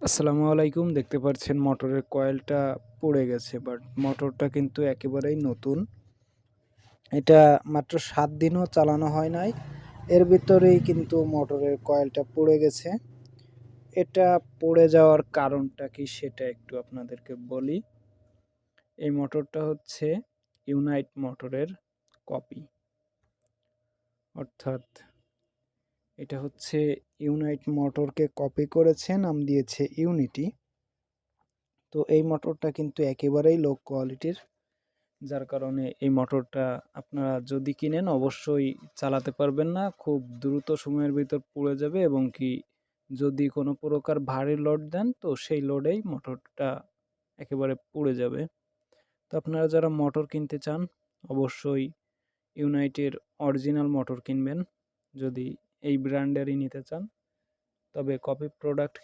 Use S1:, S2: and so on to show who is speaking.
S1: আসসালামু আলাইকুম। দেখতে পাচ্ছেন মোটরের কয়েলটা পুড়ে গেছে, বাট মোটরটা কিন্তু একেবারেই নতুন। এটা মাত্র ৭ দিনও চালানো হয় নাই। এর ভিতরেই কিন্তু মোটরের কয়েলটা পুড়ে গেছে। এটা পুড়ে যাওয়ার কারণটা কি সেটা একটু আপনাদেরকে বলি। এই মোটরটা হচ্ছে ইউনাইট মোটরের কপি। অর্থাৎ এটা হচ্ছে ইউনাইট মোটরকে কপি করেছে, নাম দিয়েছে ইউনিটি। তো এই মোটরটা কিন্তু একেবারেই লো কোয়ালিটির, যার কারণে এই মোটরটা আপনারা যদি কিনেন অবশ্যই চালাতে পারবেন না। খুব দ্রুত সময়ের ভিতর পুড়ে যাবে, এবং কি যদি কোনো প্রকার ভারী লোড দেন তো সেই লোডেই মোটরটা একেবারে পুড়ে যাবে। তো আপনারা যারা মোটর কিনতে চান অবশ্যই ইউনাইটের অরিজিনাল মোটর কিনবেন, যদি এই ব্র্যান্ডেরই নিতে চান। তবে কপি প্রোডাক্ট